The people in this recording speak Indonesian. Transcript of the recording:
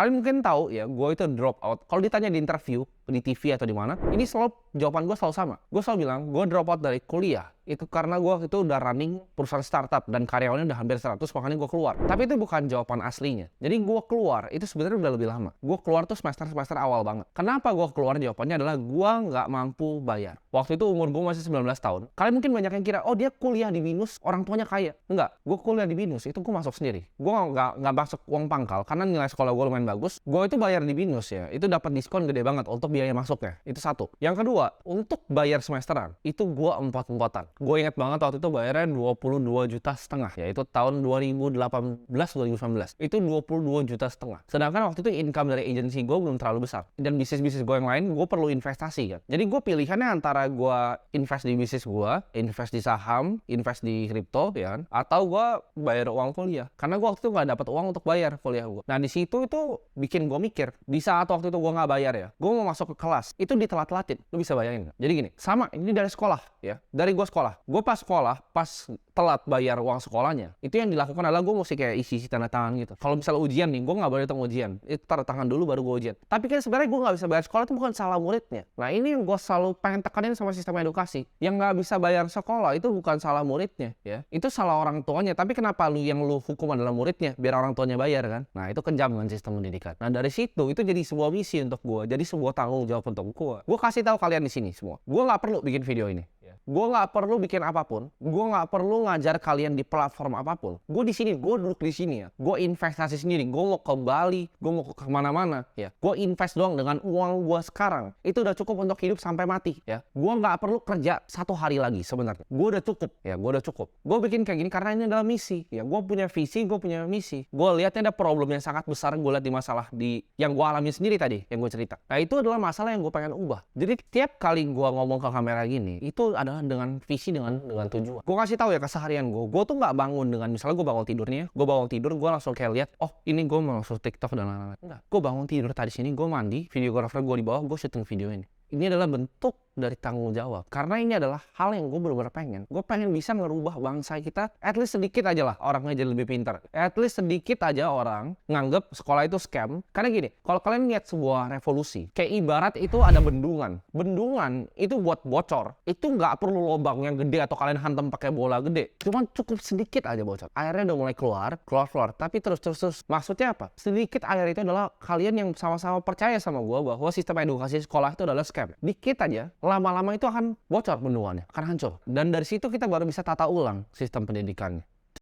Kalian mungkin tahu ya, gue itu drop out. Kalau ditanya di interview, di TV atau di mana, ini selalu jawaban gue selalu sama. Gue selalu bilang, gue drop out dari kuliah. Itu karena gue itu udah running perusahaan startup dan karyawannya udah hampir 100, makanya gue keluar. Tapi itu bukan jawaban aslinya. Jadi gue keluar, itu sebenarnya udah lebih lama. Gue keluar tuh semester awal banget. Kenapa gue keluar? Jawabannya adalah gue nggak mampu bayar. Waktu itu umur gue masih 19 tahun. Kalian mungkin banyak yang kira, oh dia kuliah di BINUS, orang tuanya kaya. Enggak, gue kuliah di BINUS, itu gue masuk sendiri. Gue nggak masuk uang pangkal, karena nilai sekolah gue lumayan bagus. Gue itu bayar di BINUS ya, itu dapat diskon gede banget untuk biaya masuknya. Itu satu. Yang kedua, untuk bayar semesteran, itu gue empot-empotan. Gue inget banget waktu itu bayarnya 22,5 juta, yaitu tahun 2018-2019. Itu 22,5 juta. Sedangkan waktu itu income dari agensi gue belum terlalu besar. Dan bisnis-bisnis gue yang lain, gue perlu investasi kan. Jadi gue pilihannya antara gue invest di bisnis gue, invest di saham, invest di kripto ya kan, atau gue bayar uang kuliah. Karena gue waktu itu nggak dapat uang untuk bayar kuliah gue. Nah di situ itu bikin gue mikir, di saat waktu itu gue nggak bayar ya, gue mau masuk ke kelas, itu ditelat-telatin. Lu bisa bayangin nggak? Jadi gini, sama ini dari sekolah ya, dari gue sekolah. Gue pas sekolah, pas telat bayar uang sekolahnya, itu yang dilakukan adalah gue mesti kayak isi tanda tangan gitu. Kalau misalnya ujian nih, gue nggak boleh datang ujian, itu tanda tangan dulu baru gue ujian. Tapi kan sebenarnya gue nggak bisa bayar sekolah itu bukan salah muridnya. Nah ini yang gue selalu pengen tekanin sama sistem edukasi, yang nggak bisa bayar sekolah itu bukan salah muridnya ya, itu salah orang tuanya. Tapi kenapa yang lu hukum adalah muridnya, biar orang tuanya bayar kan? Nah itu kejam kan sistem pendidikan. Nah dari situ itu jadi sebuah misi untuk gue, jadi sebuah tanggung jawab untuk gue. Gue kasih tahu kalian di sini semua, gue nggak perlu bikin video ini. Gue nggak perlu bikin apapun, gue nggak perlu ngajar kalian di platform apapun. Gue di sini, gue duduk di sini ya. Gue investasi sendiri. Gue mau ke Bali, gue mau ke kemana-mana ya. Gue invest doang dengan uang gue sekarang. Itu udah cukup untuk hidup sampai mati ya. Gue nggak perlu kerja 1 hari lagi sebenarnya. Gue udah cukup ya. Gue udah cukup. Gue bikin kayak gini karena ini adalah misi ya. Gue punya visi, gue punya misi. Gue lihatnya ada problem yang sangat besar. Gue lihat di masalah yang gue alami sendiri tadi, yang gue cerita. Nah itu adalah masalah yang gue pengen ubah. Jadi tiap kali gue ngomong ke kamera gini, itu adalah dengan visi, dengan tujuan. Gue kasih tahu ya keseharian gue tuh nggak bangun dengan misalnya gue bangun tidurnya, gue bangun tidur gue langsung kayak lihat, oh ini gue mau langsung TikTok dan lain-lain. Enggak, gue bangun tidur tadi sini, gue mandi, videografer gue di bawah, gue syuting video ini. Ini adalah bentuk dari tanggung jawab. Karena ini adalah hal yang gue benar-benar pengen. Gue pengen bisa ngerubah bangsa kita, at least sedikit aja lah orangnya jadi lebih pintar. At least sedikit aja orang nganggep sekolah itu scam. Karena gini, kalau kalian lihat sebuah revolusi, kayak ibarat itu ada bendungan. Bendungan itu buat bocor. Itu nggak perlu lubang yang gede atau kalian hantam pakai bola gede. Cuman cukup sedikit aja bocor. Airnya udah mulai keluar. Tapi terus. Maksudnya apa? Sedikit air itu adalah kalian yang sama-sama percaya sama gue bahwa sistem edukasi sekolah itu adalah scam. Dikit aja, lama-lama itu akan bocor bendungannya, akan hancur. Dan dari situ kita baru bisa tata ulang sistem pendidikannya.